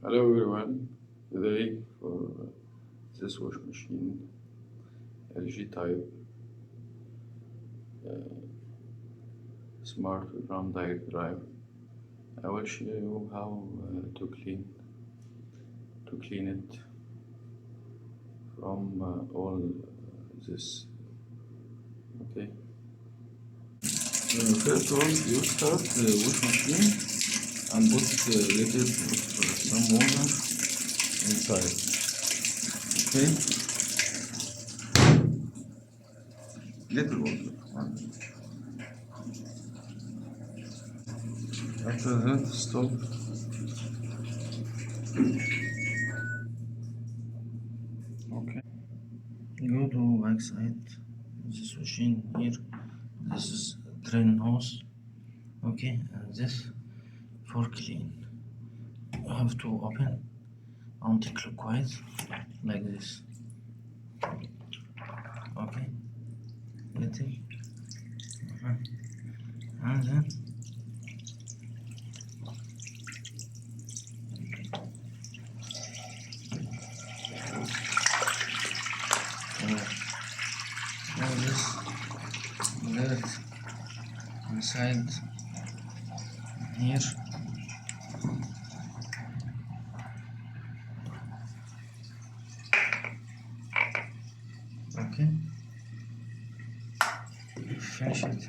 Hello everyone. Today for this wash machine LG Type Smart Drum Direct Drive, I will show you how to clean it from all this. Okay. First of all, you start the wash machine and put a little of some water inside. Okay. Little water. After that, stop. Okay. Go to backside. This machine here. This is drain hose. Okay, and this for clean. You have to open anti-clockwise like this. Okay, little. And then all this dirt inside here. Okay, finish it.